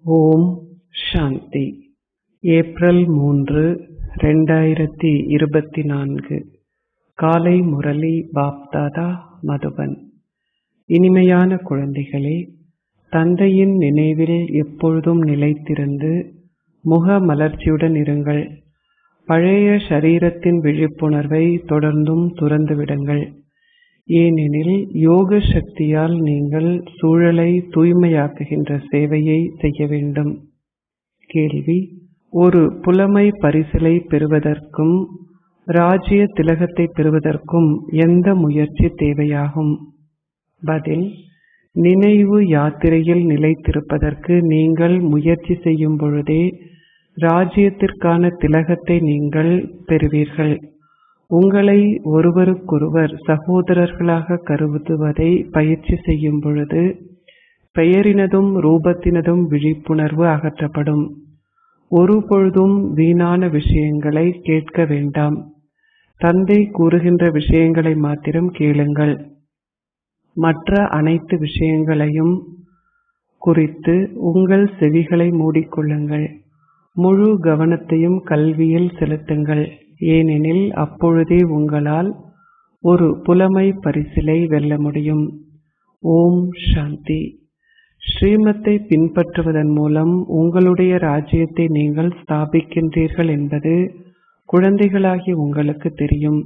ஓம் சாந்தி. April 3, 2024. காலை முரளி பாப்தாதா, மதுபன். இனிமையான குழந்தைகளே, தந்தையின் நினைவில் எப்பொழுதும் நிலைத்திருந்து முக மலர்ச்சியுடன் இருங்கள். பழைய ஷரீரத்தின் விழிப்புணர்வை தொடர்ந்தும் துறந்துவிடுங்கள். ஏனெனில் யோக சக்தியால் நீங்கள் சூழலை தூய்மையாக்குகின்ற சேவையை செய்ய வேண்டும். கேள்வி: ஒரு புலமை பரிசிலை பெறுவதற்கும் ராஜ்ய திலகத்தை பெறுவதற்கும் எந்த முயற்சி தேவையாகும்? பதில்: நினைவு யாத்திரையில் நிலைத்திருப்பதற்கு நீங்கள் முயற்சி செய்யும் பொழுதே ராஜ்யத்திற்கான திலகத்தை நீங்கள் பெறுவீர்கள். உங்களை ஒருவருக்கொருவர் சகோதரர்களாக கருதுவதை பயிற்சி செய்யும் பொழுது பெயரினதும் ரூபத்தினதும் விழிப்புணர்வு அகற்றப்படும். ஒருபொழுதும் வீணான விஷயங்களை கேட்க வேண்டாம். தந்தை கூறுகின்ற விஷயங்களை மாத்திரம் கேளுங்கள். மற்ற அனைத்து விஷயங்களையும் குறித்து உங்கள் செவிகளை மூடிக்கொள்ளுங்கள். முழு கவனத்தையும் கல்வியில் செலுத்துங்கள். ஏனெனில் அப்பொழுதே உங்களால் ஒரு புலமை பரிசிலை வெல்ல முடியும். ஓம் சாந்தி. ஸ்ரீமத்தை பின்பற்றுவதன் மூலம் உங்களுடைய ராஜ்யத்தை நீங்கள் ஸ்தாபிக்கின்றீர்கள் என்பது குழந்தைகளாகிய உங்களுக்கு தெரியும்.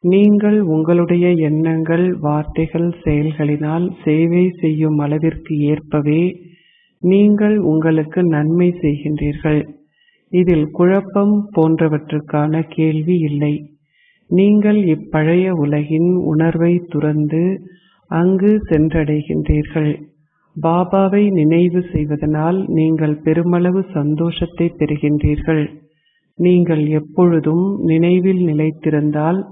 நீங்கள் உங்களுடைய எண்ணங்கள், வார்த்தைகள், செயல்களினால் சேவை செய்யும் அளவிற்கு ஏற்பவே நீங்கள் உங்களுக்கு நன்மை செய்கின்றீர்கள். இதில் குழப்பம் போன்றவற்றுக்கான கேள்வி இல்லை. நீங்கள் இப்பழைய உலகின் உணர்வை துறந்து அங்கு சென்றடைகின்றீர்கள். பாபாவை நினைவு செய்வதனால் நீங்கள் பெருமளவு சந்தோஷத்தை பெறுகின்றீர்கள். நீங்கள் எப்பொழுதும் நினைவில் நிலைத்திருந்தால்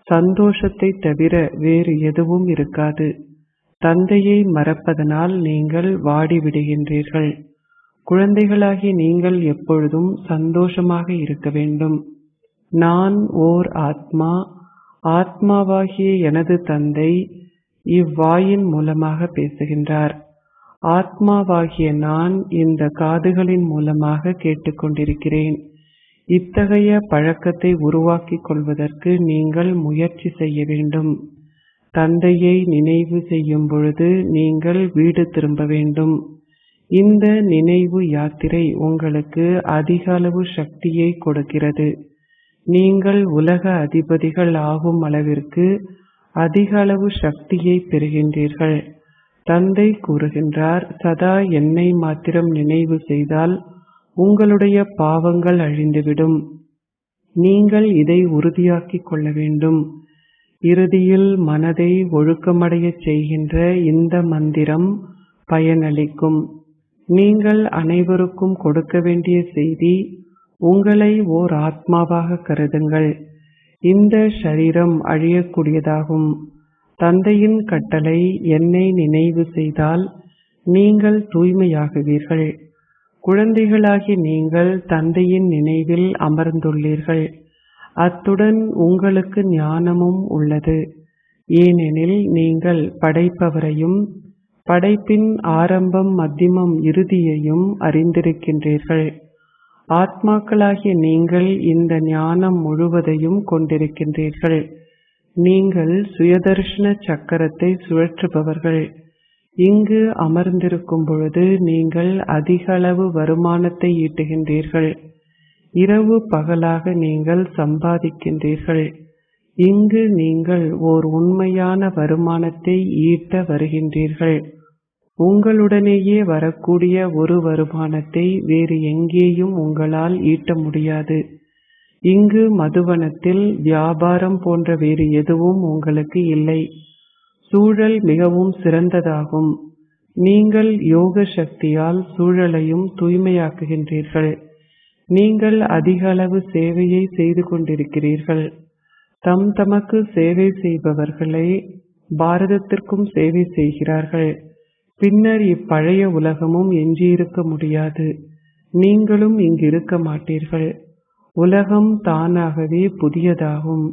சந்தோஷத்தை தவிர வேறு எதுவும் இருக்காது. தந்தையை மறப்பதனால் நீங்கள் வாடிவிடுகின்றீர்கள். குழந்தைகளாகி நீங்கள் எப்பொழுதும் சந்தோஷமாக இருக்க வேண்டும். நான் ஓர் ஆத்மா, ஆத்மாவாகிய எனது தந்தை இவ்வாயின் மூலமாக பேசுகின்றார். ஆத்மாவாகிய நான் இந்த காதுகளின் மூலமாக கேட்டுக்கொண்டிருக்கிறேன். இத்தகைய பழக்கத்தை உருவாக்கிக் கொள்வதற்கு நீங்கள் முயற்சி செய்ய வேண்டும். தந்தையை நினைவு செய்யும் பொழுது நீங்கள் வீடு திரும்ப வேண்டும். இந்த நினைவு யாத்திரை உங்களுக்கு அதிக அளவு சக்தியை கொடுக்கிறது. நீங்கள் உலக அதிபதிகள் ஆகும் அளவிற்கு அதிக அளவு சக்தியை பெறுகின்றீர்கள். தந்தை கூறுகின்றார், சதா என்னை மாத்திரம் நினைவு செய்தால் உங்களுடைய பாவங்கள் அழிந்துவிடும். நீங்கள் இதை உறுதியாக்கிக் கொள்ள வேண்டும். இறுதியில் மனதை ஒழுக்கமடையச் செய்கின்ற இந்த மந்திரம் பயனளிக்கும். நீங்கள் அனைவருக்கும் கொடுக்க வேண்டிய செய்தி, உங்களை ஓர் ஆத்மாவாக கருதுங்கள். இந்த ஷரீரம் அழியக்கூடியதாகும். தந்தையின் கட்டளை என்னை நினைவு செய்தால் நீங்கள் தூய்மையாகுவீர்கள். குழந்தைகளாகி நீங்கள் தந்தையின் நினைவில் அமர்ந்துள்ளீர்கள். அத்துடன் உங்களுக்கு ஞானமும் உள்ளது. ஏனெனில் நீங்கள் படைப்பவரையும் படைப்பின் ஆரம்பம், மத்தியமம், இறுதியையும் அறிந்திருக்கின்றீர்கள். ஆத்மாக்களாகிய நீங்கள் இந்த ஞானம் முழுவதையும் கொண்டிருக்கின்றீர்கள். நீங்கள் சுயதர்ஷன சக்கரத்தை சுழற்றுபவர்கள். இங்கு அமர்ந்திருக்கும் பொழுது நீங்கள் அதிக அளவு வருமானத்தை ஈட்டுகின்றீர்கள். இரவு பகலாக நீங்கள் சம்பாதிக்கின்றீர்கள். இங்கு நீங்கள் ஓர் உண்மையான வருமானத்தை ஈட்ட வருகின்றீர்கள். உங்களுடனேயே வரக்கூடிய ஒரு வருமானத்தை வேறு எங்கேயும் உங்களால் ஈட்ட முடியாது. இங்கு மதுவனத்தில் வியாபாரம் போன்ற வேறு எதுவும் உங்களுக்கு இல்லை. சூழல் மிகவும் சிறந்ததாகும். நீங்கள் யோக சக்தியால் சூழலையும் தூய்மையாக்குகின்றீர்கள். நீங்கள் அதிக அளவு சேவையை செய்து கொண்டிருக்கிறீர்கள். தமக்கு சேவை செய்பவர்களே பாரதத்திற்கும் சேவை செய்கிறார்கள். பின்னர் இப்பழைய உலகமும் எஞ்சியிருக்க முடியாது. நீங்களும் இங்கு இருக்க மாட்டீர்கள். உலகம் தானாகவே புதியதாகும்.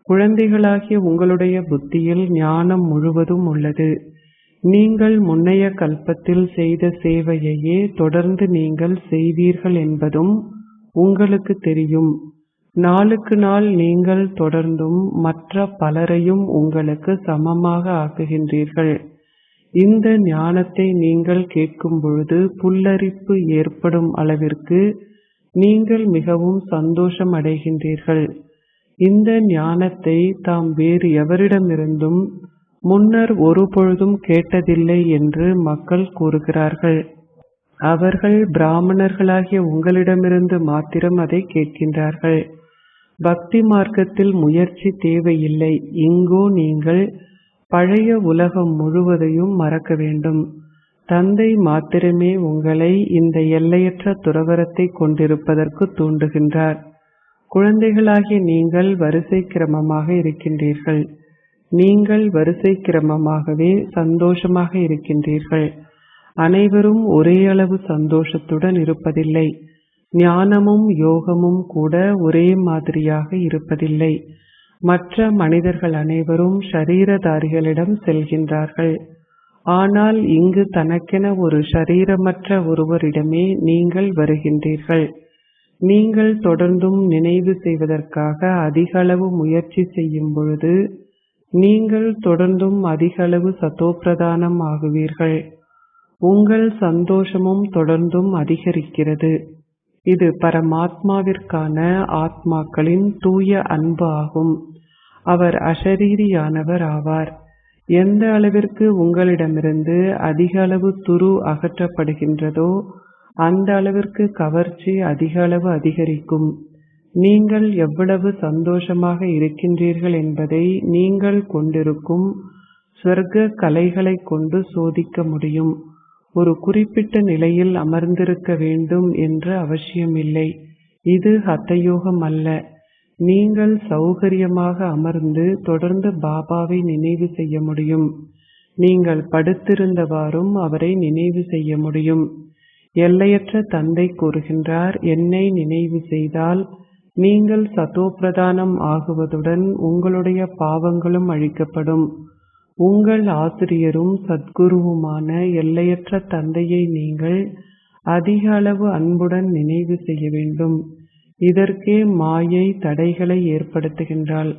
குழந்தைகளாகிய உங்களுடைய புத்தியில் ஞானம் முழுவதும் உள்ளது. நீங்கள் முன்னைய கல்பத்தில் செய்த சேவையையே தொடர்ந்து நீங்கள் செய்வீர்கள் என்பதும் உங்களுக்கு தெரியும். நாளுக்கு நாள் நீங்கள் தொடர்ந்தும் மற்ற பலரையும் உங்களுக்கு சமமாக ஆக்குகின்றீர்கள். இந்த ஞானத்தை நீங்கள் கேட்கும் பொழுது புல்லரிப்பு ஏற்படும் அளவிற்கு நீங்கள் மிகவும் சந்தோஷம் அடைகின்றீர்கள். இந்த ஞானத்தை தாம் வேறு எவரிடமிருந்தும் முன்னர் ஒருபொழுதும் கேட்டதில்லை என்று மக்கள் கூறுகிறார்கள். அவர்கள் பிராமணர்களாகிய உங்களிடமிருந்து மாத்திரம் அதை கேட்கின்றார்கள். பக்தி மார்க்கத்தில் முயற்சி தேவையில்லை. இங்கோ நீங்கள் பழைய உலகம் முழுவதையும் மறக்க வேண்டும். தந்தை மாத்திரமே உங்களை இந்த எல்லையற்ற துறவரத்தை கொண்டிருப்பதற்கு தூண்டுகின்றார். குழந்தைகளாகிய நீங்கள் வரிசை கிரமமாக இருக்கின்றீர்கள். நீங்கள் வரிசை கிரமமாகவே சந்தோஷமாக இருக்கின்றீர்கள். அனைவரும் ஒரே அளவு சந்தோஷத்துடன் இருப்பதில்லை. ஞானமும் யோகமும் கூட ஒரே மாதிரியாக இருப்பதில்லை. மற்ற மனிதர்கள் அனைவரும் ஷரீரதாரிகளிடம் செல்கின்றார்கள். ஆனால் இங்கு தனக்கென ஒரு ஷரீரமற்ற ஒருவரிடமே நீங்கள் வருகின்றீர்கள். நீங்கள் தொடர்ந்தும் நினைவு செய்வதற்காக அதிக அளவு முயற்சி செய்யும் பொழுது நீங்கள் தொடர்ந்தும் அதிக அளவு சதோப்பிரதானம் ஆகுவீர்கள். உங்கள் சந்தோஷமும் தொடர்ந்தும் அதிகரிக்கிறது. இது பரமாத்மாவிற்கான ஆத்மாக்களின் தூய அன்பு ஆகும். அவர் அஷரீரியானவர் ஆவார். எந்த அளவிற்கு உங்களிடமிருந்து அதிக அளவு துரு அகற்றப்படுகின்றதோ அந்த அளவிற்கு கவர்ச்சி அதிக அளவு அதிகரிக்கும். நீங்கள் எவ்வளவு சந்தோஷமாக இருக்கின்றீர்கள் என்பதை நீங்கள் கொண்டிருக்கும் ஸ்வர்க்க கலைகளை கொண்டு சோதிக்க முடியும். ஒரு குறிப்பிட்ட நிலையில் அமர்ந்திருக்க வேண்டும் என்று அவசியமில்லை. இது ஹத்தயோகம் அல்ல. நீங்கள் சௌகரியமாக அமர்ந்து தொடர்ந்து பாபாவை நினைவு செய்ய முடியும். நீங்கள் படுத்திருந்தவாறும் அவரை நினைவு செய்ய முடியும். எல்லையற்ற தந்தை கூறுகின்றார், என்னை நினைவு செய்தால் நீங்கள் சதோப்பிரதானம் ஆகுவதுடன் உங்களுடைய பாவங்களும் அழிக்கப்படும். உங்கள் ஆசிரியரும் சத்குருவுமான எல்லையற்ற தந்தையை நீங்கள் அதிக அளவு அன்புடன் நினைவு செய்ய வேண்டும். இதற்கே மாயை தடைகளை ஏற்படுத்துகின்றாள்.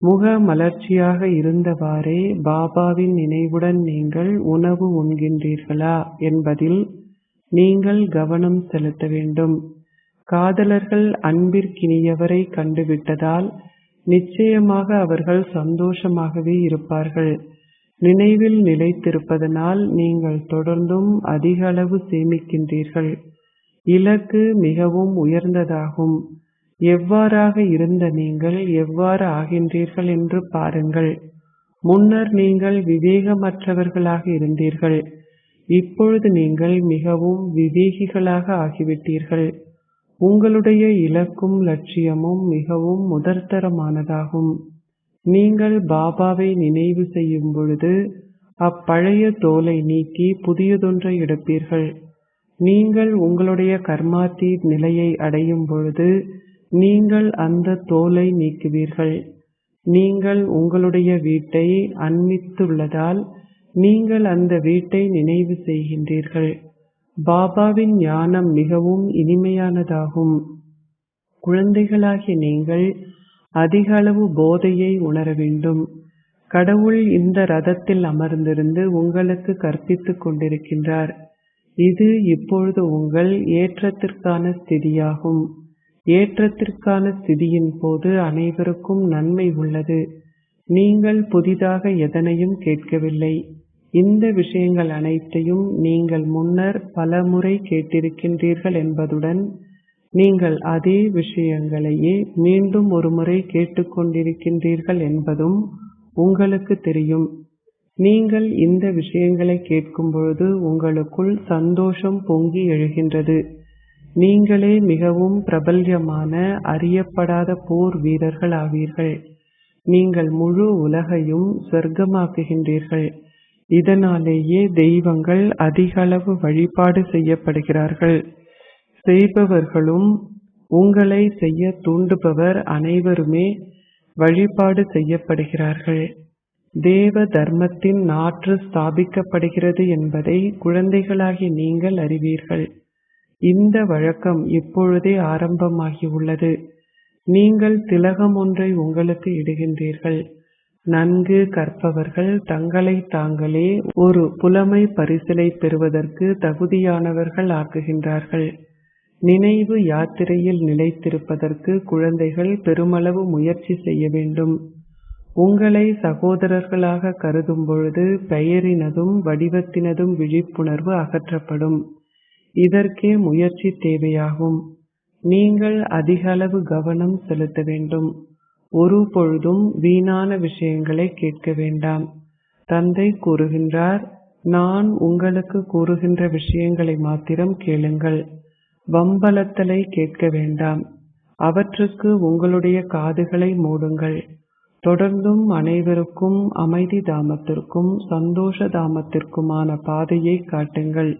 முக மலர்ச்சியாக இருந்தவாறே பாபாவின் நினைவுடன் நீங்கள் உணவு உண்கின்றீர்களா என்பதில் நீங்கள் கவனம் செலுத்த வேண்டும். காதலர்கள் அன்பிற்கினியவரை கண்டுவிட்டதால் நிச்சயமாக அவர்கள் சந்தோஷமாகவே இருப்பார்கள். நினைவில் நிலைத்திருப்பதனால் நீங்கள் தொடர்ந்தும் அதிக அளவு சேமிக்கின்றீர்கள். இலக்கு மிகவும் உயர்ந்ததாகும். எவ்வாறாக இருந்த நீங்கள் எவ்வாறு ஆகின்றீர்கள் என்று பாருங்கள். முன்னர் நீங்கள் விவேகமற்றவர்களாக இருந்தீர்கள். இப்பொழுது நீங்கள் மிகவும் விவேகிகளாக ஆகிவிட்டீர்கள். உங்களுடைய இலக்கும் லட்சியமும் மிகவும் முதற்தரமானதாகும். நீங்கள் பாபாவை நினைவு செய்யும் பொழுது அப்பழைய தோலை நீக்கி புதியதொன்றை எடுப்பீர்கள். நீங்கள் உங்களுடைய கர்மாத்தி நிலையை அடையும் பொழுது நீங்கள் அந்த தோலை நீக்குவீர்கள். நீங்கள் உங்களுடைய வீட்டை அண்மித்துள்ளதால் நீங்கள் அந்த வீட்டை நினைவு செய்கின்றீர்கள். பாபாவின் ஞானம் மிகவும் இனிமையானதாகும். குழந்தைகளாகிய நீங்கள் அதிக அளவு போதையை உணர வேண்டும். கடவுள் இந்த ரதத்தில் அமர்ந்திருந்து உங்களுக்கு கற்பித்துக் கொண்டிருக்கின்றார். இது இப்பொழுது உங்கள் ஏற்றத்திற்கான ஸ்திதியாகும். ஏற்றத்திற்கான ஸ்திதியின் போது அனைவருக்கும் நன்மை உள்ளது. நீங்கள் புதிதாக எதனையும் கேட்கவில்லை. இந்த விஷயங்கள் அனைத்தையும் நீங்கள் முன்னர் பல முறை கேட்டிருக்கின்றீர்கள் என்பதுடன் நீங்கள் அதே விஷயங்களையே மீண்டும் ஒரு முறை கேட்டுக்கொண்டிருக்கின்றீர்கள் என்பதும் உங்களுக்கு தெரியும். நீங்கள் இந்த விஷயங்களை கேட்கும் பொழுது உங்களுக்குள் சந்தோஷம் பொங்கி எழுகின்றது. நீங்களே மிகவும் பிரபல்யமான அறியப்படாத போர் வீரர்கள் ஆவீர்கள். நீங்கள் முழு உலகையும் சொர்க்கமாக்குகின்றீர்கள். இதனாலேயே தெய்வங்கள் அதிக அளவு வழிபாடு செய்யப்படுகிறார்கள். செய்பவர்களும் உங்களை செய்ய தூண்டுபவர் அனைவருமே வழிபாடு செய்யப்படுகிறார்கள். தேவ தர்மத்தின் நாற்று ஸ்தாபிக்கப்படுகிறது என்பதை குழந்தைகளாகி நீங்கள் அறிவீர்கள். இந்த வழக்கம் இப்பொழுதே ஆரம்பமாகியுள்ளது. நீங்கள் திலகம் ஒன்றை உங்களுக்கு இடுகின்றீர்கள். நன்கு கற்பவர்கள் தங்களை தாங்களே ஒரு புலமை பரிசிலை பெறுவதற்கு தகுதியானவர்கள் ஆக்குகின்றார்கள். நினைவு யாத்திரையில் நிலைத்திருப்பதற்கு குழந்தைகள் பெருமளவு முயற்சி செய்ய வேண்டும். உங்களை சகோதரர்களாக கருதும் பொழுது பெயரினதும் வடிவத்தினதும் விழிப்புணர்வு அகற்றப்படும். இதற்கே முயற்சி தேவையாகும். நீங்கள் அதிக அளவு கவனம் செலுத்த வேண்டும். ஒரு பொழுதும் வீணான விஷயங்களை கேட்க வேண்டாம். தந்தை கூறுகின்றார், நான் உங்களுக்கு கூறுகின்ற விஷயங்களை மாத்திரம் கேளுங்கள். வம்பலத்தலை கேட்க வேண்டாம். அவற்றுக்கு உங்களுடைய காதுகளை மூடுங்கள். தொடர்ந்தும் அனைவருக்கும் அமைதி தாமத்திற்கும் சந்தோஷ தாமத்திற்குமான பாதையை காட்டுங்கள்.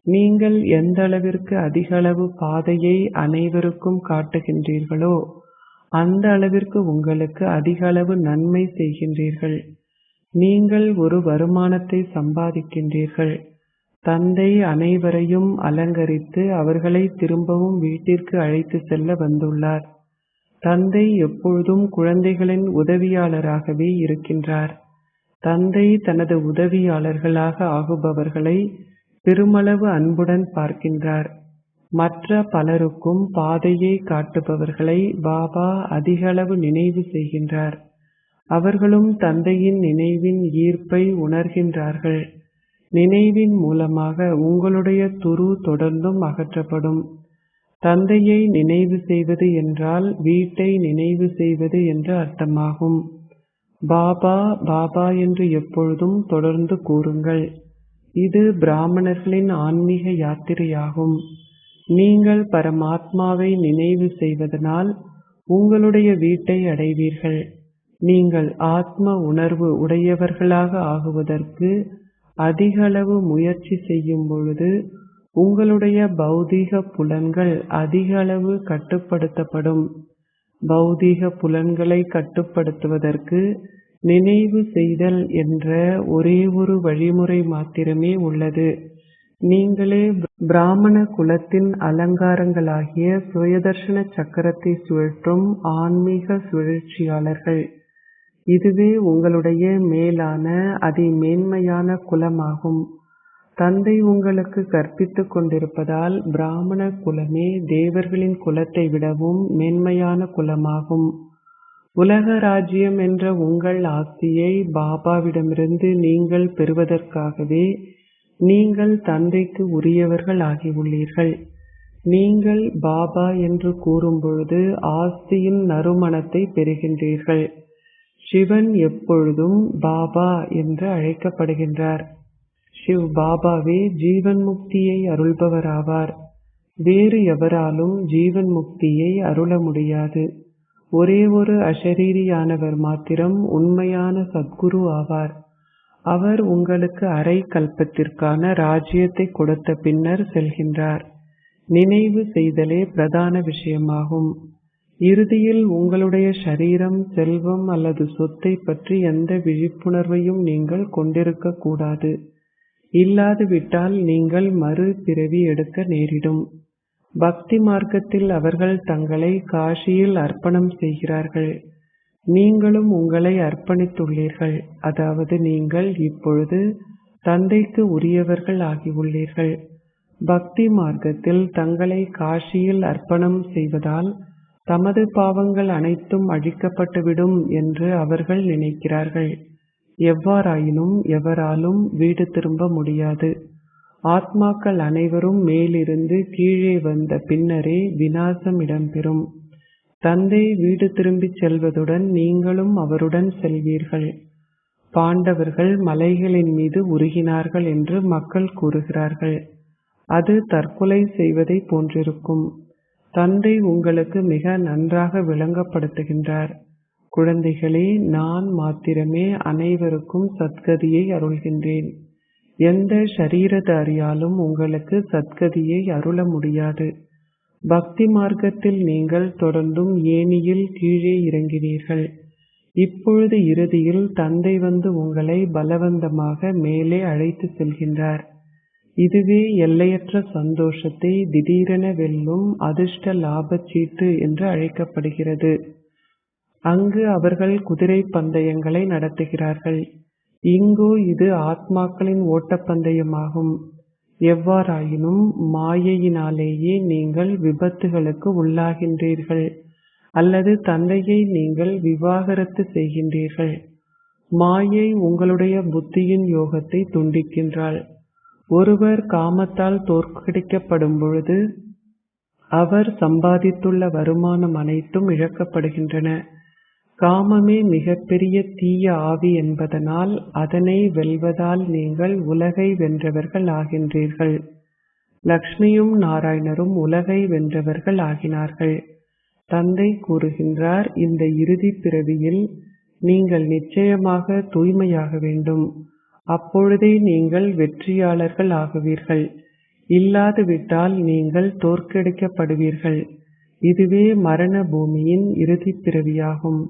நீங்கள் எந்த அளவிற்கு அதிக அளவு பாதையை அனைவருக்கும் காட்டுகின்றீர்களோ அந்த அளவிற்கு உங்களுக்கு அதிக அளவு நன்மை செய்கின்றீர்கள். நீங்கள் ஒரு வருமானத்தை சம்பாதிக்கின்றீர்கள். தந்தை அனைவரையும் அலங்கரித்து அவர்களை திரும்பவும் வீட்டிற்கு அழைத்து செல்ல வந்துள்ளார். தந்தை எப்பொழுதும் குழந்தைகளின் உதவியாளராகவே இருக்கின்றார். தந்தை தனது உதவியாளர்களாக ஆகுபவர்களை பெருமளவு அன்புடன் பார்க்கின்றார். மற்ற பலருக்கும் பாதையை காட்டுபவர்களை பாபா அதிக அளவு நினைவு செய்கின்றார். அவர்களும் தந்தையின் நினைவின் ஈர்ப்பை உணர்கின்றார்கள். நினைவின் மூலமாக உங்களுடைய துரு தொடர்ந்தும் அகற்றப்படும். தந்தையை நினைவு செய்வது என்றால் வீட்டை நினைவு செய்வது என்று அர்த்தமாகும். பாபா பாபா என்று எப்பொழுதும் தொடர்ந்து கூறுங்கள். இது பிராமணர்களின் ஆன்மீக யாத்திரையாகும். நீங்கள் பரமாத்மாவை நினைவு செய்வதனால் உங்களுடைய வீட்டை அடைவீர்கள். நீங்கள் ஆத்ம உணர்வு உடையவர்களாக ஆகுவதற்கு அதிக அளவு முயற்சி செய்யும் பொழுது உங்களுடைய பௌதீக புலன்கள் அதிக அளவு கட்டுப்படுத்தப்படும். பௌதீக புலன்களை கட்டுப்படுத்துவதற்கு நினைவு செய்தல் என்ற ஒரே ஒரு வழிமுறை மாத்திரமே உள்ளது. நீங்களே பிராமண குலத்தின் அலங்காரங்களாகிய சுயதர்ஷன சக்கரத்தை சுழற்றும் ஆன்மீக சுழற்சியாளர்கள். இதுவே உங்களுடைய மேலான மேன்மையான குலமாகும். தந்தை உங்களுக்கு கற்பித்துக் கொண்டிருப்பதால் பிராமண குலமே தேவர்களின் குலத்தை விடவும் மேன்மையான குலமாகும். உலக ராஜ்யம் என்ற உங்கள் ஆஸ்தியை பாபாவிடமிருந்து நீங்கள் பெறுவதற்காகவே நீங்கள் தந்தைக்கு உரியவர்கள் ஆகியுள்ளீர்கள். நீங்கள் பாபா என்று கூறும்பொழுது ஆஸ்தியின் நறுமணத்தை பெறுகின்றீர்கள். சிவன் எப்பொழுதும் பாபா என்று அழைக்கப்படுகின்றார். சிவ் பாபாவே ஜீவன் முக்தியை அருள்பவராவார். வேறு எவராலும் ஜீவன் முக்தியை அருள முடியாது. ஒரே ஒரு அஷரீரியானவர் மாத்திரம் உண்மையான சத்குரு ஆவார். அவர் உங்களுக்கு அரை கல்பத்திற்கான ராஜ்யத்தை கொடுத்த பின்னர் செல்கின்றார். நினைவு செய்தலே பிரதான விஷயமாகும். இறுதியில் உங்களுடைய ஷரீரம், செல்வம் அல்லது சொத்தை பற்றி எந்த விழிப்புணர்வையும் நீங்கள் கொண்டிருக்க கூடாது. இல்லாது விட்டால் நீங்கள் மறு பிறவி எடுக்க நேரிடும். பக்தி மார்க்கத்தில் அவர்கள் தங்களை காஷியில் அர்ப்பணம் செய்கிறார்கள். நீங்களும் உங்களை அர்ப்பணித்துள்ளீர்கள். அதாவது நீங்கள் இப்பொழுது தந்தைக்கு உரியவர்கள் ஆகியுள்ளீர்கள். பக்தி மார்க்கத்தில் தங்களை காஷியில் அர்ப்பணம் செய்வதால் தமது பாவங்கள் அனைத்தும் அழிக்கப்பட்டுவிடும் என்று அவர்கள் நினைக்கிறார்கள். எவ்வாறாயினும் எவராலும் வீடு திரும்ப முடியாது. ஆத்மாக்கள் அனைவரும் மேலிருந்து கீழே வந்த பின்னரே விநாசம் இடம்பெறும். தந்தை வீடு திரும்பிச் செல்வதுடன் நீங்களும் அவருடன் செல்வீர்கள். பாண்டவர்கள் மலைகளின் மீது உருகினார்கள் என்று மக்கள் கூறுகிறார்கள். அது தற்கொலை செய்வதை போன்றிருக்கும். தந்தை உங்களுக்கு மிக நன்றாக விளங்கப்படுத்துகின்றார். குழந்தைகளே, நான் மாத்திரமே அனைவருக்கும் சத்கதியை அருள்கின்றேன். எந்த ஷரீரதாரியாலும் உங்களுக்கு சத்கதியை அருள முடியாது. பக்தி மார்க்கத்தில் நீங்கள் தொடர்ந்தும் ஏணியில் கீழே இறங்கினீர்கள். இப்பொழுது இறுதியில் தந்தை வந்து உங்களை பலவந்தமாக மேலே அழைத்து செல்கின்றார். இதுவே எல்லையற்ற சந்தோஷத்தை திடீரென வெல்லும் அதிர்ஷ்ட லாபச் சீட்டு என்று அழைக்கப்படுகிறது. அங்கு அவர்கள் குதிரை பந்தயங்களை நடத்துகிறார்கள். இங்கோ இது ஆத்மாக்களின் ஓட்டப்பந்தயமாகும். எவ்வாறாயினும் மாயையினாலேயே நீங்கள் விபத்துகளுக்கு உள்ளாகின்றீர்கள், அல்லது தந்தையை நீங்கள் விவாகரத்து செய்கின்றீர்கள். மாயை உங்களுடைய புத்தியின் யோகத்தை துண்டிக்கின்றாள். ஒருவர் காமத்தால் தோற்கடிக்கப்படும் பொழுது அவர் சம்பாதித்துள்ள வருமானம் அனைத்தும் இழக்கப்படுகின்றன. காமமே மிகப்பெரிய தீய ஆவி என்பதனால் அதனை வெல்வதால் நீங்கள் உலகை வென்றவர்கள் ஆகின்றீர்கள். லக்ஷ்மியும் நாராயணரும் உலகை வென்றவர்கள் ஆகினார்கள். தந்தை கூறுகின்றார், இந்த இறுதி பிறவியில் நீங்கள் நிச்சயமாக தூய்மையாக வேண்டும். அப்பொழுதே நீங்கள் வெற்றியாளர்கள் ஆகுவீர்கள். இல்லாதுவிட்டால் நீங்கள் தோற்கடிக்கப்படுவீர்கள். இதுவே மரண பூமியின் இறுதி பிறவியாகும்.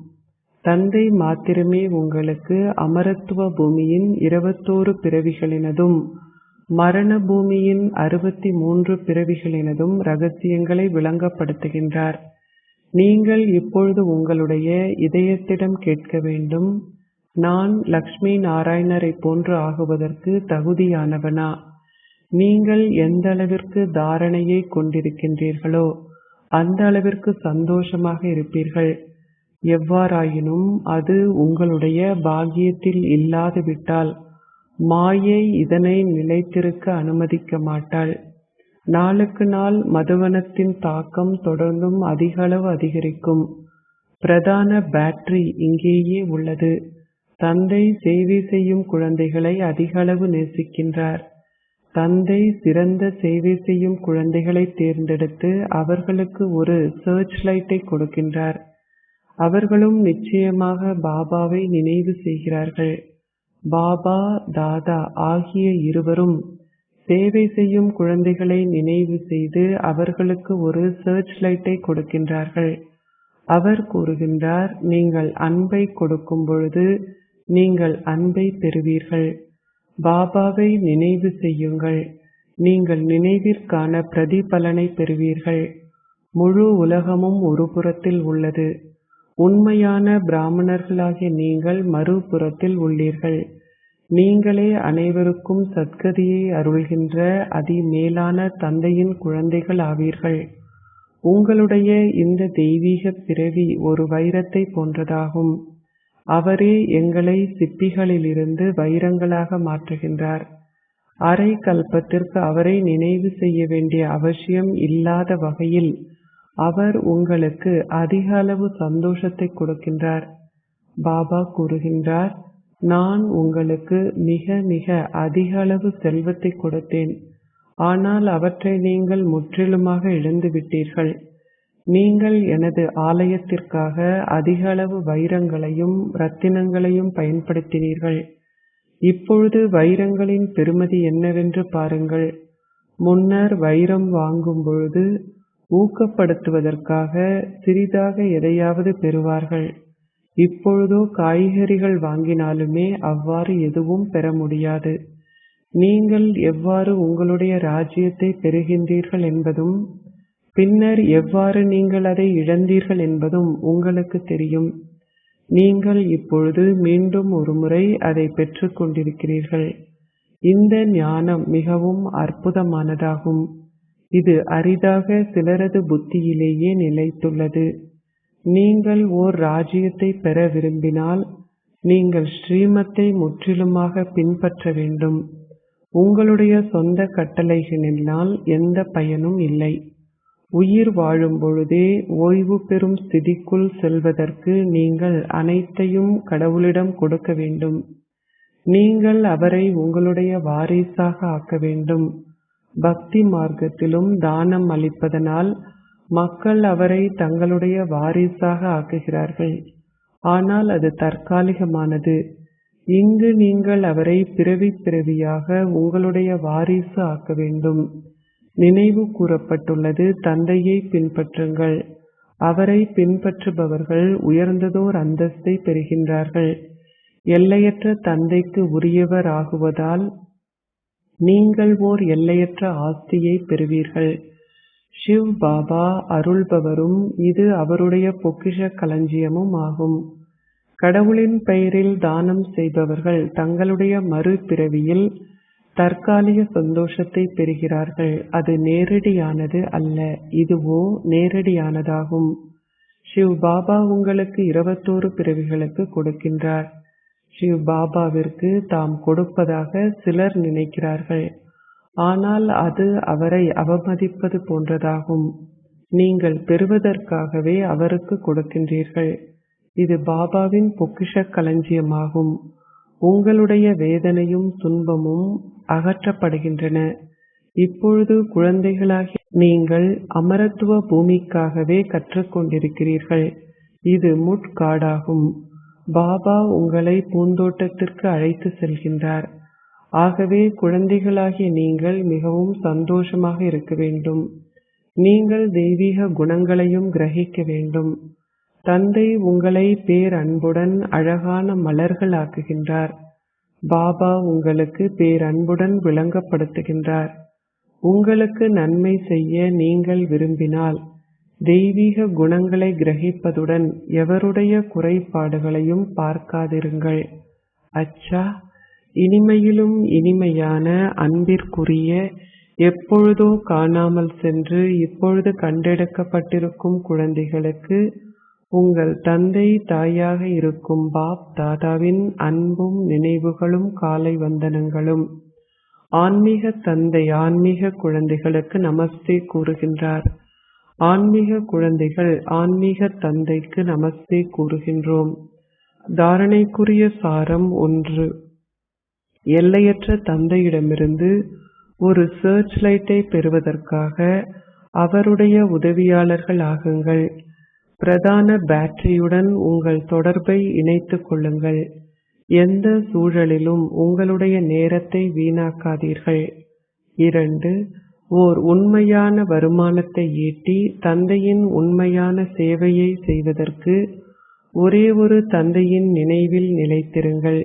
தந்தை மாத்திரமே உங்களுக்கு அமரத்துவ பூமியின் 21 பிறவிகளினதும் மரண பூமியின் 63 பிறவிகளினதும் ரகசியங்களை விளங்கப்படுத்துகின்றார். நீங்கள் இப்பொழுது உங்களுடைய இதயத்திடம் கேட்க வேண்டும், நான் லக்ஷ்மி நாராயணரை போன்று ஆகுவதற்கு தகுதியானவனா? நீங்கள் எந்த அளவிற்கு தாரணையை கொண்டிருக்கின்றீர்களோ அந்த அளவிற்கு சந்தோஷமாக இருப்பீர்கள். எவ்வாறாயினும் அது உங்களுடைய பாக்கியத்தில் இல்லாதுவிட்டால் மாயை இதனை நிலைத்திருக்க அனுமதிக்க மாட்டாள். நாளுக்கு நாள் மதுவனத்தின் தாக்கம் தொடர்ந்தும் அதிக அளவு அதிகரிக்கும். பிரதான பேட்டரி இங்கேயே உள்ளது. தந்தை சேவை செய்யும் குழந்தைகளை அதிக அளவு நேசிக்கின்றார். தந்தை சிறந்த சேவை செய்யும் குழந்தைகளை தேர்ந்தெடுத்து அவர்களுக்கு ஒரு சர்ச் லைட்டை கொடுக்கின்றார். அவர்களும் நிச்சயமாக பாபாவை நினைவு செய்கிறார்கள். பாபா தாதா ஆகிய இருவரும் சேவை செய்யும் குழந்தைகளை நினைவு செய்து அவர்களுக்கு ஒரு சர்ச் லைட்டை கொடுக்கின்றார்கள். அவர் கூறுகின்றார், நீங்கள் அன்பை கொடுக்கும் பொழுது நீங்கள் அன்பை பெறுவீர்கள். பாபாவை நினைவு செய்யுங்கள். நீங்கள் நினைவிற்கான பிரதிபலனை பெறுவீர்கள். முழு உலகமும் ஒரு புறத்தில் உள்ளது. உண்மையான பிராமணர்களாகிய நீங்கள் மறுபுறத்தில் உள்ளீர்கள். நீங்களே அனைவருக்கும் சத்கதியை அருள்கின்ற அதிமேலான தந்தையின் குழந்தைகள் ஆவீர்கள். உங்களுடைய இந்த தெய்வீக பிறவி ஒரு வைரத்தை போன்றதாகும். அவரே எங்களை சிப்பிகளிலிருந்து வைரங்களாக மாற்றுகின்றார். அரை கல்பத்திற்கு அவரை நினைவு செய்ய வேண்டிய அவசியம் இல்லாத வகையில் அவர் உங்களுக்கு அதிக அளவு சந்தோஷத்தை கொடுக்கின்றார். பாபா கூறுகின்றார், நான் உங்களுக்கு மிக மிக அதிக அளவு செல்வத்தை கொடுத்தேன், ஆனால் அவற்றை நீங்கள் முற்றிலுமாக இழந்துவிட்டீர்கள். நீங்கள் எனது ஆலயத்திற்காக அதிக அளவு வைரங்களையும் இரத்தினங்களையும் பயன்படுத்தினீர்கள். இப்பொழுது வைரங்களின் பெறுமதி என்னவென்று பாருங்கள். முன்னர் வைரம் வாங்கும் பொழுது ஊக்கப்படுத்துவதற்காக சிறிதாக எதையாவது பெறுவார்கள். இப்பொழுதோ காய்கறிகள் வாங்கினாலுமே அவ்வாறு எதுவும் பெற முடியாது. நீங்கள் எவ்வாறு உங்களுடைய ராஜ்யத்தை பெறுகின்றீர்கள் என்பதும் பின்னர் எவ்வாறு நீங்கள் அதை இழந்தீர்கள் என்பதும் உங்களுக்கு தெரியும். நீங்கள் இப்பொழுது மீண்டும் ஒரு முறை அதை பெற்றுக் கொண்டிருக்கிறீர்கள். இந்த ஞானம் மிகவும் அற்புதமானதாகும். இது அரிதாக சிலரது புத்தியிலேயே நிலைத்துள்ளது. நீங்கள் ஓர் ராஜ்யத்தை பெற விரும்பினால் நீங்கள் ஸ்ரீமத்தை முற்றிலுமாக பின்பற்ற வேண்டும். உங்களுடைய சொந்த கட்டளைகளினால் எந்த பயனும் இல்லை. உயிர் வாழும் பொழுதே ஓய்வு பெறும் ஸ்திதிக்குள் செல்வதற்கு நீங்கள் அனைத்தையும் கடவுளிடம் கொடுக்க வேண்டும். நீங்கள் அவரை உங்களுடைய வாரிசாக ஆக்க வேண்டும். பக்தி மார்க்கத்திலும் தானம் அளிப்பதனால் மக்கள் அவரை தங்களுடைய வாரிசாக ஆக்குகிறார்கள். ஆனால் அது தற்காலிகமானது. இங்கு நீங்கள் அவரை பிறவி பிறவியாக உங்களுடைய வாரிசு ஆக்க வேண்டும். நினைவு கூறப்பட்டுள்ளது, தந்தையை பின்பற்றுங்கள். அவரை பின்பற்றுபவர்கள் உயர்ந்ததோர் அந்தஸ்தை பெறுகின்றார்கள். எல்லையற்ற தந்தைக்கு உரியவர் ஆகுவதால் நீங்கள் ஓர் எல்லையற்ற ஆஸ்தியை பெறுவீர்கள். ஷிவ் பாபா அருள்பவரும் இது அவருடைய பொக்கிஷ களஞ்சியமும் ஆகும். கடவுளின் பெயரில் தானம் செய்பவர்கள் தங்களுடைய மறுபிறவியில் தற்காலிக சந்தோஷத்தை பெறுகிறார்கள். அது நேரடியானது அல்ல, இதுவோ நேரடியானதாகும். ஷிவ் பாபா உங்களுக்கு 21 பிறவிகளுக்கு கொடுக்கின்றார். ஷிவ் பாபாவிற்கு தாம் கொடுப்பதாக சிலர் நினைக்கிறார்கள். ஆனால் அது அவரை அவமதிப்பது போன்றதாகும். நீங்கள் பெறுவதற்காகவே அவருக்கு கொடுக்கின்றீர்கள். இது பாபாவின் பொக்கிஷ களஞ்சியமாகும். உங்களுடைய வேதனையும் துன்பமும் அகற்றப்படுகின்றன. இப்பொழுது குழந்தைகளாகி நீங்கள் அமரத்துவ பூமிக்காகவே கற்றுக்கொண்டிருக்கிறீர்கள். இது முட்காடாகும். பாபா உங்களை பூந்தோட்டத்திற்கு அழைத்து செல்கின்றார். ஆகவே குழந்தைகளாகிய நீங்கள் மிகவும் சந்தோஷமாக இருக்க வேண்டும். நீங்கள் தெய்வீக குணங்களையும் கிரகிக்க வேண்டும். தந்தை உங்களை பேரன்புடன் அழகான மலர்கள் ஆக்குகின்றார். பாபா உங்களுக்கு பேரன்புடன் விளங்கப்படுத்துகின்றார். உங்களுக்கு நன்மை செய்ய நீங்கள் விரும்பினால் தெய்வீக குணங்களை கிரகிப்பதுடன் எவருடைய குறைபாடுகளையும் பார்க்காதிருங்கள். அச்சா, இனிமையிலும் இனிமையான அன்பிற்குரிய எப்பொழுதோ காணாமல் சென்று இப்பொழுது கண்டெடுக்கப்பட்டிருக்கும் குழந்தைகளுக்கு உங்கள் தந்தை தாயாக இருக்கும் பாப் தாதாவின் அன்பும் நினைவுகளும் காலை வந்தனங்களும். ஆன்மீக தந்தை ஆன்மீக குழந்தைகளுக்கு நமஸ்தே கூறுகின்றார். ஆன்மீக குழந்தைகள் ஆன்மீக தந்தைக்கு நமஸ்தே கூறுகின்றோம். தாரணைக்குரிய சாரம் 1. எல்லையற்ற தந்தையிடமிருந்து ஒரு சர்ச் லைட்டை பெறுவதற்காக அவருடைய உதவியாளர்கள் ஆகுங்கள். பிரதான பேட்டரியுடன் உங்கள் தொடர்பை இணைத்துக் கொள்ளுங்கள். எந்த சூழலிலும் உங்களுடைய நேரத்தை வீணாக்காதீர்கள். 2. ஓர் உண்மையான வருமானத்தை ஈட்டி தந்தையின் உண்மையான சேவையை செய்வதற்கு ஒரே ஒரு தந்தையின் நினைவில் நிலைத்திருங்கள்.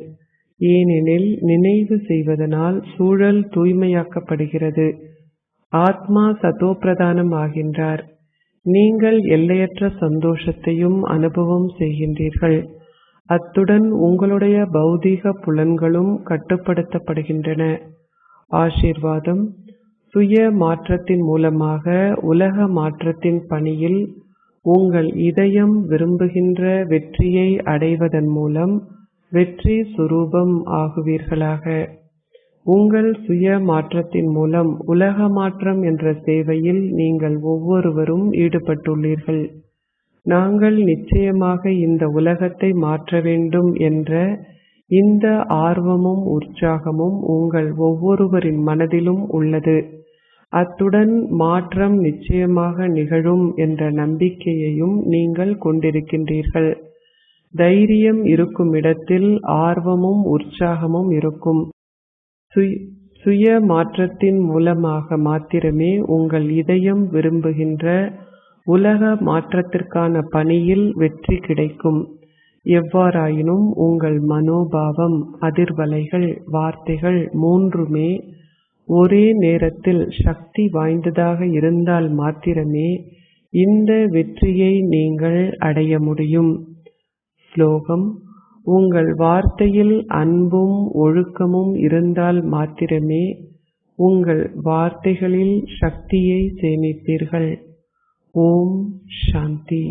ஏனெனில் நினைவு செய்வதனால் சூழல் தூய்மையாக்கப்படுகிறது. ஆத்மா சதோப்பிரதானம் ஆகின்றார். நீங்கள் எல்லையற்ற சந்தோஷத்தையும் அனுபவம் செய்கின்றீர்கள். அத்துடன் உங்களுடைய பௌதீக புலன்களும் கட்டுப்படுத்தப்படுகின்றன. ஆசீர்வாதம். சுய மாற்றத்தின் மூலமாக உலக மாற்றத்தின் பணியில் உங்கள் இதயம் விரும்புகின்ற வெற்றியை அடைவதன் மூலம் வெற்றி சுரூபம் ஆகுவீர்களாக. உங்கள் சுய மாற்றத்தின் மூலம் உலக மாற்றம் என்ற சேவையில் நீங்கள் ஒவ்வொருவரும் ஈடுபட்டுள்ளீர்கள். நாங்கள் நிச்சயமாக இந்த உலகத்தை மாற்ற வேண்டும் என்ற இந்த ஆர்வமும் உற்சாகமும் உங்கள் ஒவ்வொருவரின் மனதிலும் உள்ளது. அத்துடன் மாற்றம் நிச்சயமாக நிகழும் என்ற நம்பிக்கையையும் நீங்கள் கொண்டிருக்கின்றீர்கள். தைரியம் இருக்கும் இடத்தில் ஆர்வமும் உற்சாகமும் இருக்கும். சுய மாற்றத்தின் மூலமாக மாத்திரமே உங்கள் இதயம் விரும்புகின்ற உலக மாற்றத்திற்கான பணியில் வெற்றி கிடைக்கும். எவ்வாறாயினும் உங்கள் மனோபாவம், அதிர்வலைகள், வார்த்தைகள் மூன்றுமே ஒரே நேரத்தில் சக்தி வாய்ந்ததாக இருந்தால் மாத்திரமே இந்த வெற்றியை நீங்கள் அடைய முடியும். ஸ்லோகம். உங்கள் வார்த்தையில் அன்பும் ஒழுக்கமும் இருந்தால் மாத்திரமே உங்கள் வார்த்தைகளில் சக்தியை சேமிப்பீர்கள். ஓம் சாந்தி.